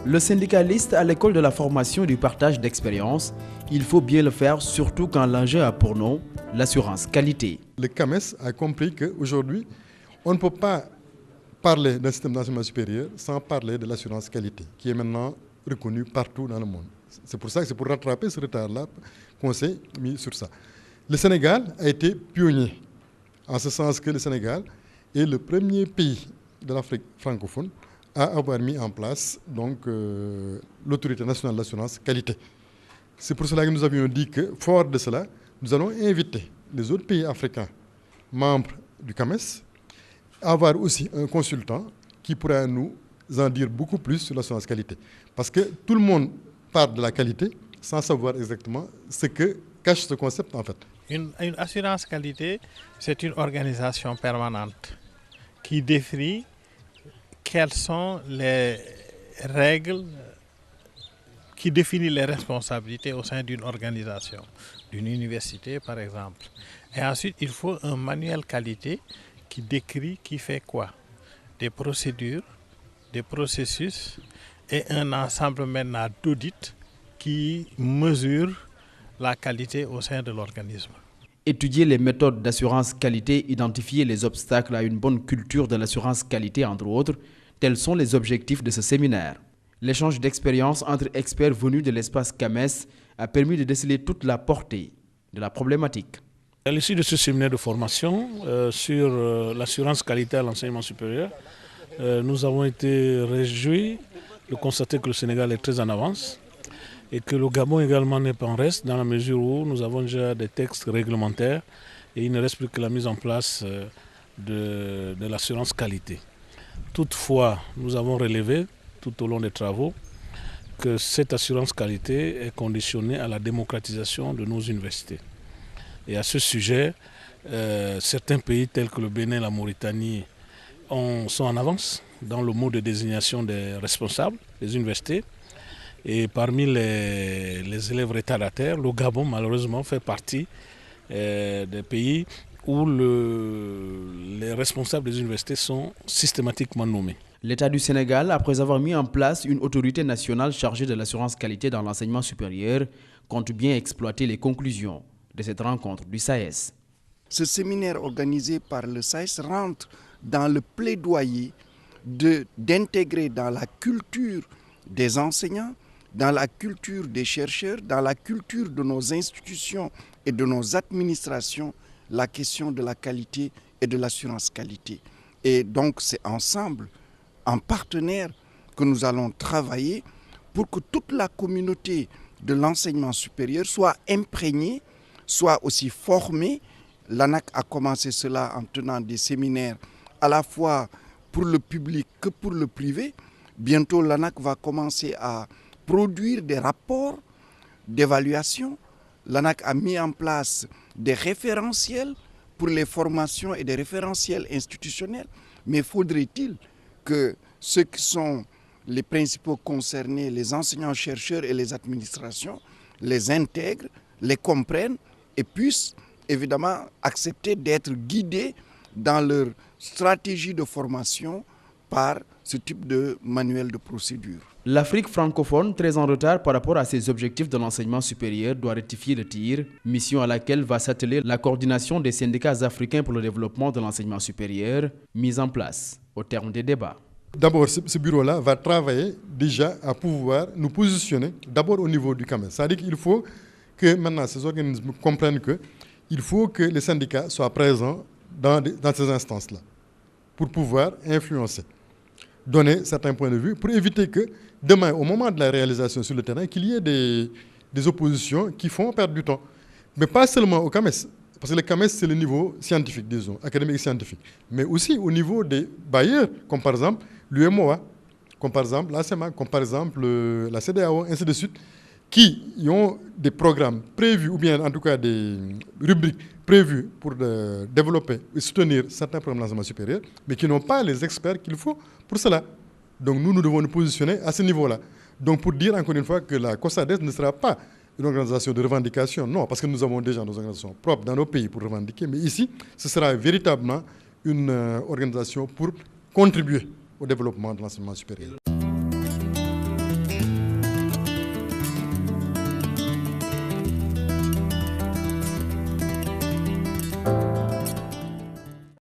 Le syndicaliste à l'école de la formation et du partage d'expérience, il faut bien le faire surtout quand l'enjeu a pour nom l'assurance qualité. Le CAMES a compris qu'aujourd'hui, on ne peut pas parler d'un système d'enseignement supérieur sans parler de l'assurance qualité, qui est maintenant reconnue partout dans le monde. C'est pour ça que c'est pour rattraper ce retard-là qu'on s'est mis sur ça. Le Sénégal a été pionnier, en ce sens que le Sénégal est le premier pays de l'Afrique francophone à avoir mis en place l'autorité nationale de l'assurance qualité. C'est pour cela que nous avions dit que, fort de cela, nous allons inviter les autres pays africains membres du CAMES à avoir aussi un consultant qui pourra nous en dire beaucoup plus sur l'assurance qualité. Parce que tout le monde parle de la qualité sans savoir exactement ce que cache ce concept en fait. Une assurance qualité, c'est une organisation permanente qui définit quelles sont les règles, qui définit les responsabilités au sein d'une organisation, d'une université par exemple. Et ensuite, il faut un manuel qualité qui décrit qui fait quoi. Des procédures, des processus et un ensemble maintenant d'audits qui mesure la qualité au sein de l'organisme. Étudier les méthodes d'assurance qualité, identifier les obstacles à une bonne culture de l'assurance qualité, entre autres, tels sont les objectifs de ce séminaire. L'échange d'expériences entre experts venus de l'espace CAMES a permis de déceler toute la portée de la problématique. À l'issue de ce séminaire de formation sur l'assurance qualité à l'enseignement supérieur, nous avons été réjouis de constater que le Sénégal est très en avance et que le Gabon également n'est pas en reste dans la mesure où nous avons déjà des textes réglementaires et il ne reste plus que la mise en place de l'assurance qualité. Toutefois, nous avons relevé tout au long des travaux que cette assurance qualité est conditionnée à la démocratisation de nos universités. Et à ce sujet, certains pays tels que le Bénin et la Mauritanie sont en avance dans le mode de désignation des responsables des universités. Et parmi les élèves retardataires, le Gabon malheureusement fait partie des pays où les responsables des universités sont systématiquement nommés. L'État du Sénégal, après avoir mis en place une autorité nationale chargée de l'assurance qualité dans l'enseignement supérieur, compte bien exploiter les conclusions de cette rencontre du SAES. Ce séminaire organisé par le SAES rentre dans le plaidoyer d'intégrer dans la culture des enseignants, dans la culture des chercheurs, dans la culture de nos institutions et de nos administrations, la question de la qualité et de l'assurance qualité. Et donc c'est ensemble, en partenaire, que nous allons travailler pour que toute la communauté de l'enseignement supérieur soit imprégnée, soit aussi formée. L'ANAQ a commencé cela en tenant des séminaires à la fois pour le public que pour le privé. Bientôt, l'ANAQ va commencer à produire des rapports d'évaluation. L'ANAQ a mis en place des référentiels pour les formations et des référentiels institutionnels. Mais faudrait-il que ceux qui sont les principaux concernés, les enseignants-chercheurs et les administrations, les intègrent, les comprennent et puissent évidemment accepter d'être guidés dans leur stratégie de formation par ce type de manuel de procédure. L'Afrique francophone, très en retard par rapport à ses objectifs de l'enseignement supérieur, doit rectifier le tir, mission à laquelle va s'atteler la coordination des syndicats africains pour le développement de l'enseignement supérieur, mise en place au terme des débats. D'abord, ce bureau-là va travailler déjà à pouvoir nous positionner d'abord au niveau du CAMES. C'est-à-dire qu'il faut que maintenant ces organismes comprennent qu'il faut que les syndicats soient présents dans ces instances-là pour pouvoir influencer, donner certains points de vue, pour éviter que demain, au moment de la réalisation sur le terrain, qu'il y ait des oppositions qui font perdre du temps. Mais pas seulement au CAMES, parce que le CAMES, c'est le niveau scientifique, disons, académique et scientifique, mais aussi au niveau des bailleurs, comme par exemple l'UMOA, comme par exemple l'ASEMA, comme par exemple la CEDEAO, ainsi de suite, qui ont des programmes prévus, ou bien en tout cas des rubriques prévues pour développer et soutenir certains programmes d'enseignement supérieur, mais qui n'ont pas les experts qu'il faut pour cela. Donc nous devons nous positionner à ce niveau-là. Donc pour dire encore une fois que la COSADES ne sera pas une organisation de revendication, non, parce que nous avons déjà nos organisations propres dans nos pays pour revendiquer, mais ici, ce sera véritablement une organisation pour contribuer au développement de l'enseignement supérieur.